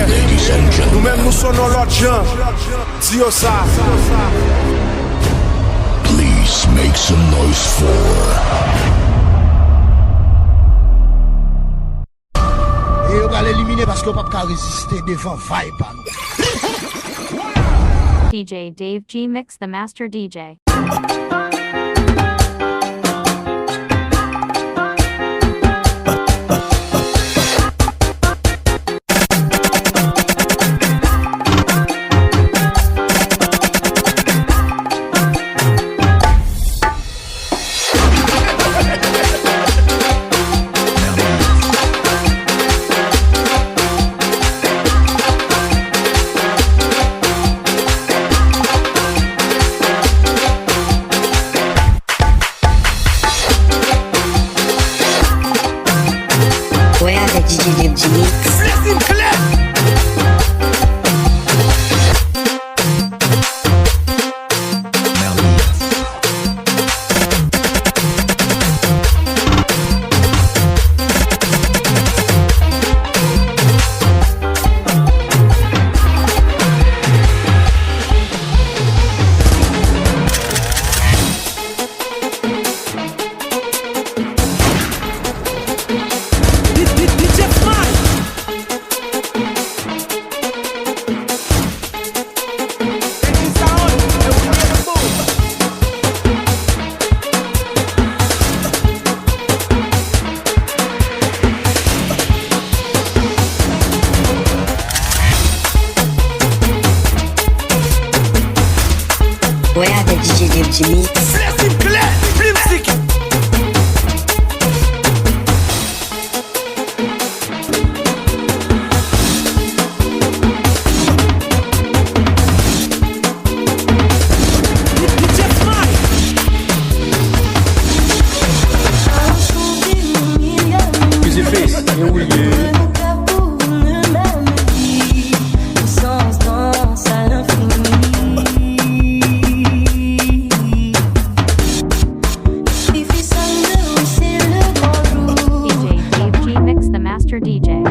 frère. Nous-mêmes nous sonnons l'autre gens. Dis ça. Please make some noise for. Et on va l'éliminer parce qu'on ne peut pas résister devant Vibe. DJ Dave G Mix, the master DJ. DJ Dave G Mix. DJ Dave G Mix, the master DJ.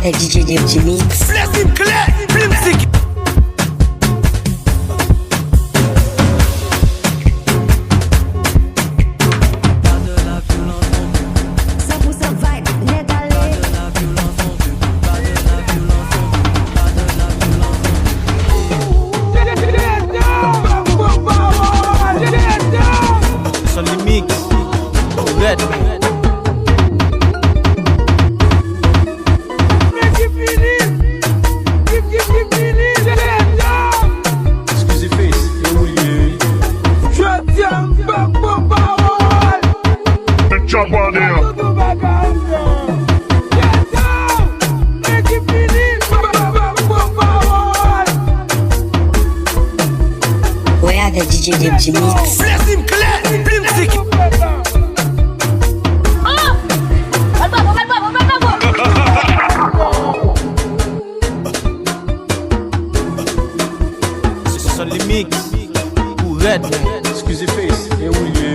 avec DJ Dave G Mix. Give DJ Dave G Mix. Blessing clear, blim sick. Sur les mix, ou red, excusez face, et où il est.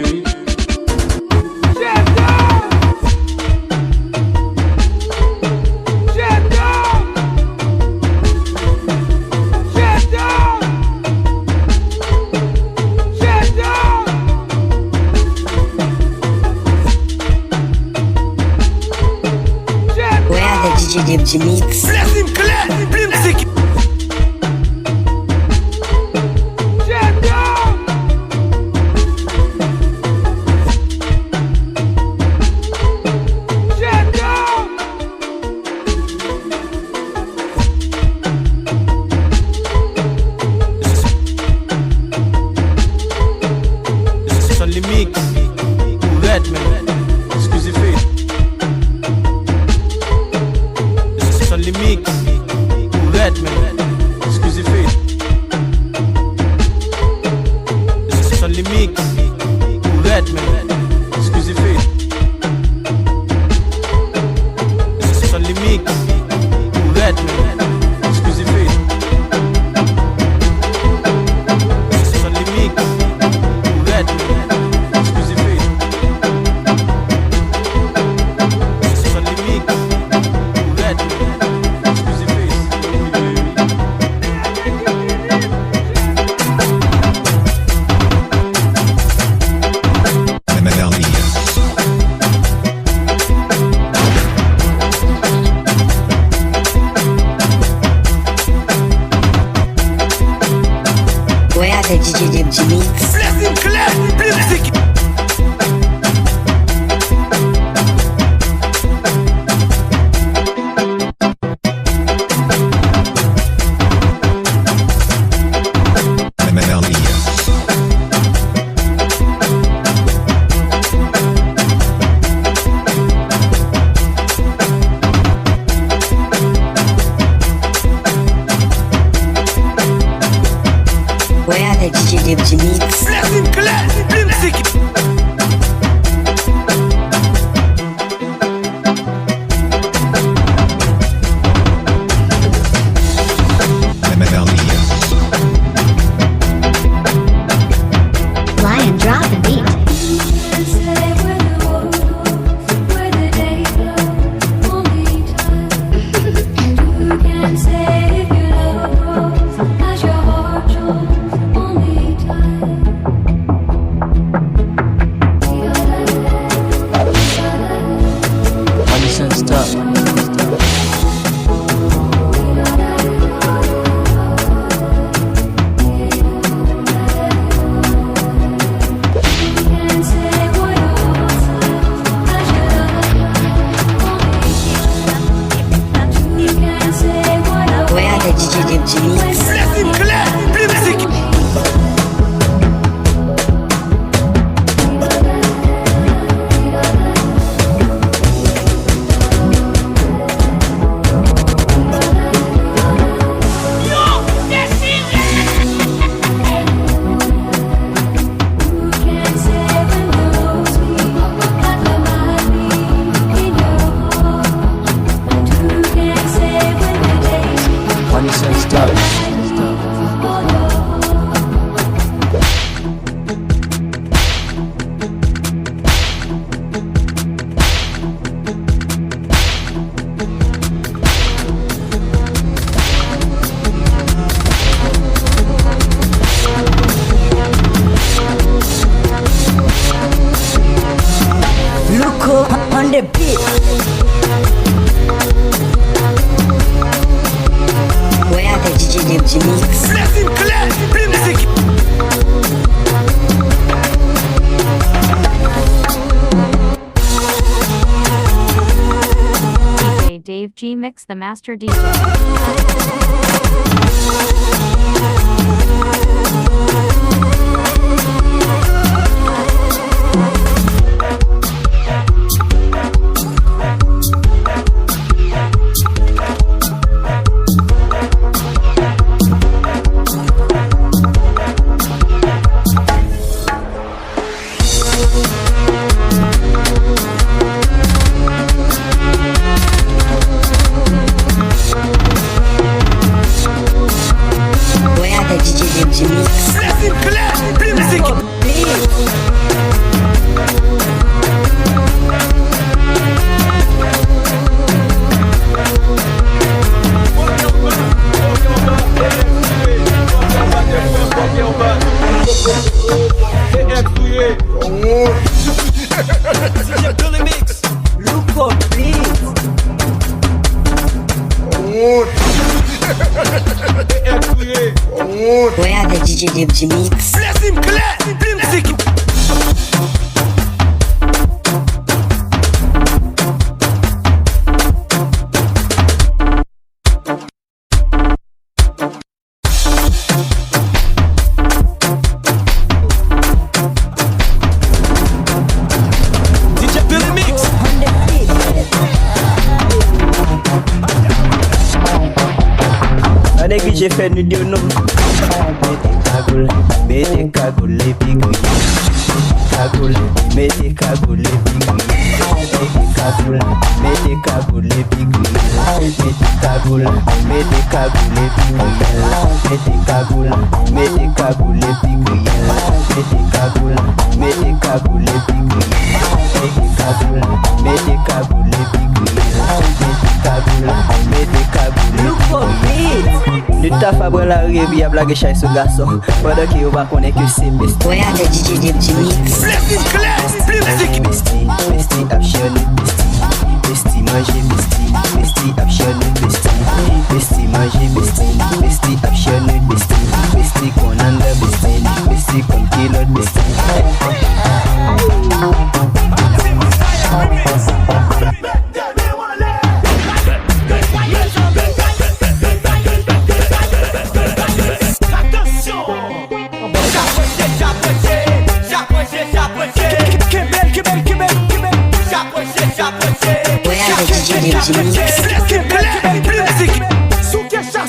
DJ Dave G Mix. Blessing clear, blim sick. Sur les mix, ou red, excusez face. Sur les mix, ou red, excusez face. Sur les mix, ou red, excusez face. Sur les mix, ou red, excusez face. Sur les mix, ou red, excusez face. Sur les mix, ou red, excusez face. Ouais, avec DJ Dave G Mix. Blessing clear, blim sick. Ouais, avec DJ Dave G Mix. Blessing clear, blim sick. Lion drop and beat. Ouais, avec DJ Dave G Mix. Blessing clear, blim sick. Loco on the beat. Ouais, avec DJ Dave G Mix. Blessing clear, blim sick. DJ Dave G Mix, the master DJ. monde. Ouais, avec DJ DFG Mix. Laisse-him clair, blim zik. DJ Billy Mix. A négligé fait nous dire non. Mettez cagoule les bigouilles. Cagoule, mettez cagoule les bigouilles. Mettez cagoule les bigouilles. Mettez cagoule, mettez cagoule les bigouilles. Mettez cagoule, mettez cagoule les bigouilles. Mettez cagoule, mettez cagoule les bigouilles. Mettez cagoule, mettez cagoule les bigouilles. Mettez cagoule, mettez cagoule les bigouilles. Nous t'a fait la rêve, à blague chez ce garçon. Pendant qu'il va connaître que c'est bestie. Ouais, avec DJ DFG Mix. Laisse-him clair, blim zik. Bestie, bestie, action, bestie. Bestie, manger, bestie. Bestie, action, bestie. Bestie, manger, bestie. Bestie, action, bestie. Bestie, qu'on anda, bestie. Bestie, qu'on kilo, bestie. Ouais, avec DJ DFG Mix. Laisse-him clair, blim zik. Soukesha.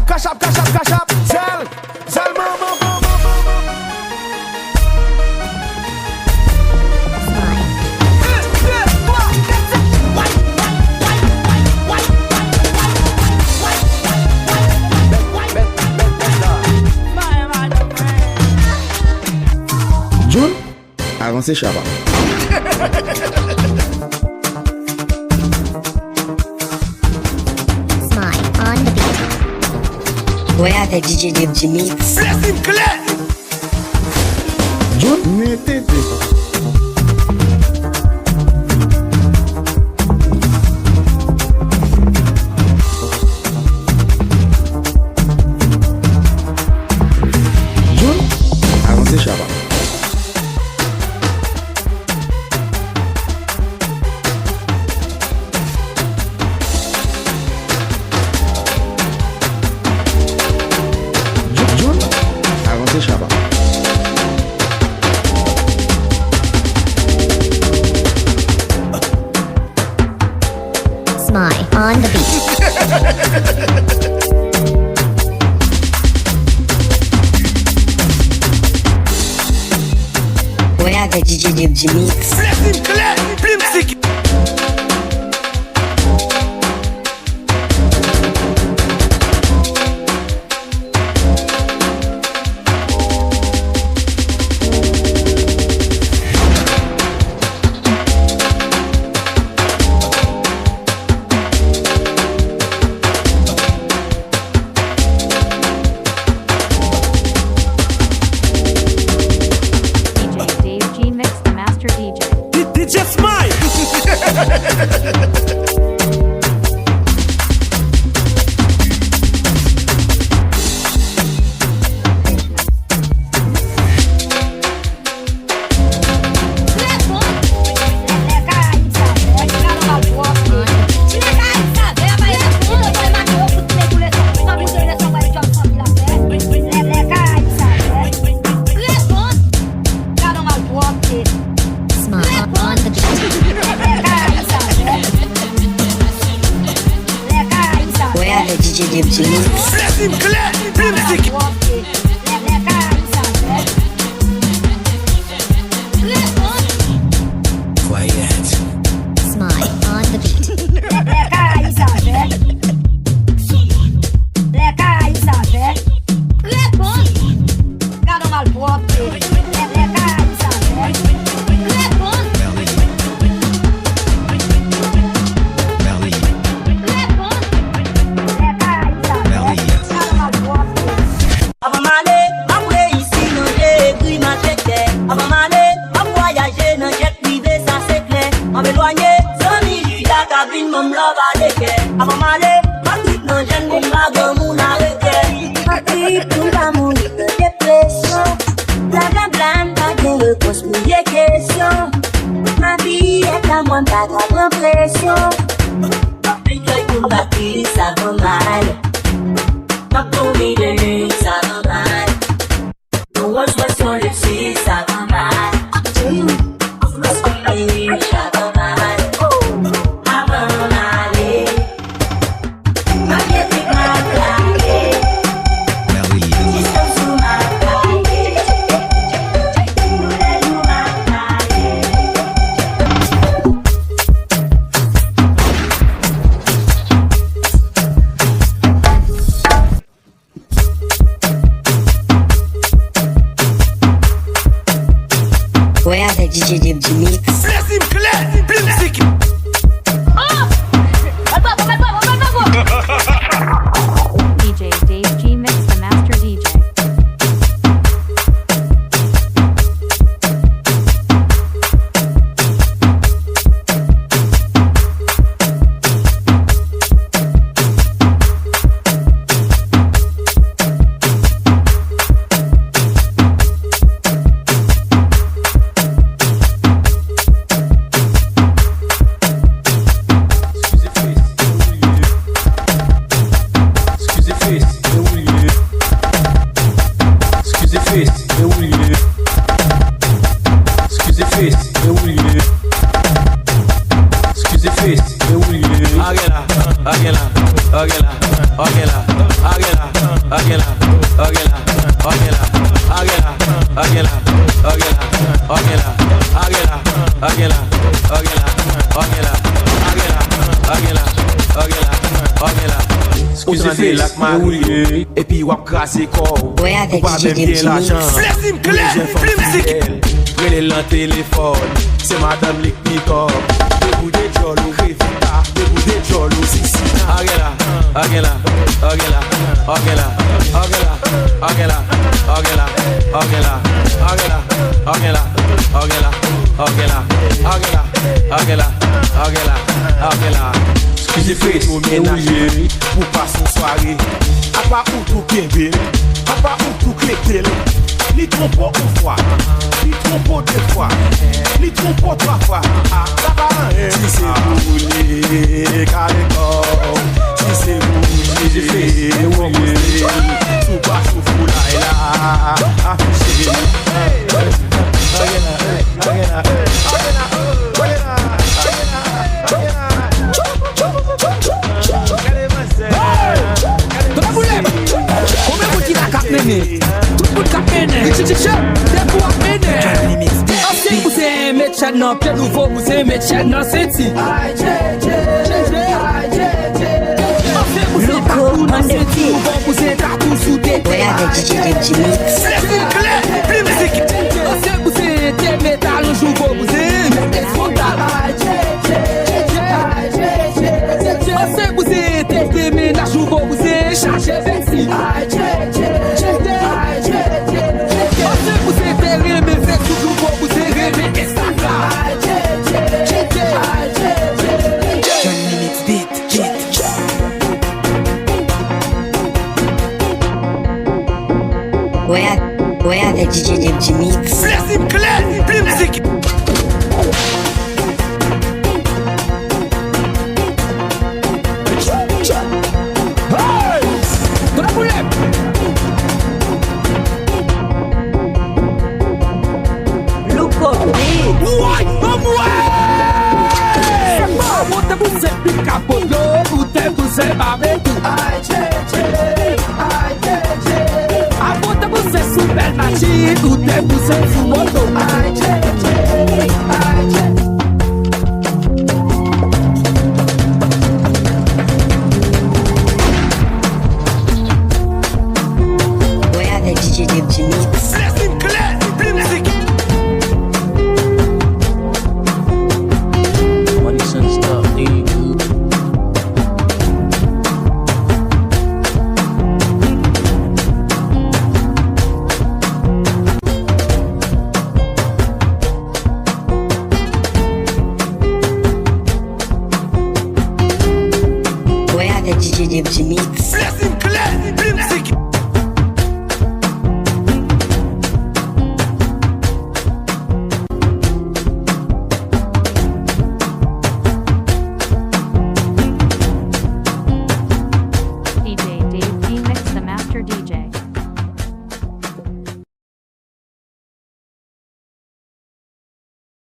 Cash up. Zel, mama. June, avancez Chaba. Smile on the beat. Ouais, avec DJ DFG Mix. Laisse-him clair. June, mettez June, avancez Chaba. June, avancez Chaba. Smile on the beat. Ouais, avec DJ DFG Mix. Laisse-him clair, blim zik. DJ Dave G Mix, the master DJ. DJ Smile. Smile on the beat. Ouais, avec DJ DFG Mix. Laisse-him clair, blim zik. Smile on the beat. Belly. soigné. Zami, la cabine, mon love à l'équerre. Avant m'aller, ma petite non j'aime mon magon, mon arrêté. Ma petite, tout l'amour, de dépression. Blablabla, pas de réponse pour les questions. Ma vie est à moi, pas grave impression. Ma petite, pour ma fille, ça va mal. Ma commis de nuit, ça va mal. No one's what's on the sea, ça va mal. Ma commis, ça va mal. Avant d'aller, ma pièce est ma claquée. Système sous ma claquée. Nous les nous ma claquée. Ouais, avec DJ Debji Mix. DJ Dave G Mix, the master DJ. Et puis wap krasé corps. Ouais, avec Ou pas DJ même bien Debji l'argent. Mix. Relé l'an téléphone. C'est madame Lick Nicole. Debout des jolou, Revita. Debout des jolou, Sissi. Agela, agela, agela, agela, agela, agela, agela, agela, agela, agela, agela, agela, agela, agela, agela, agela. Excusez fait tout ménager pour passer une soirée. A pas où tout kembe, a pas où tout cléter. Li trompo une fois, li trompo deux fois, li trompo trois fois. Ah, ça va rien. Si c'est roulé, carré corps. Si c'est roulé, roulé. Tout pas sous fou là et là, affiché. Tout le monde cap mené, c'est pour mené. Ancien vous aimez Tchadnan, puis nouveau vous aimez Tchadnan, c'est si. Ancien vous aimez partout dans c'est si. Nouveau vous aimez partout sous des terres. Ouais, avec DJ Debji Mix. Ancien vous aimez métal, le nouveau vous aimez des frontales. Ancien vous aimez ménage, nouveau vous aimez chargé Bexi. Ouais, avec DJ Debji Mix. Tout est poussé sous moto. Ouais, avec DJ Debji Mix. DJ DFG Mix.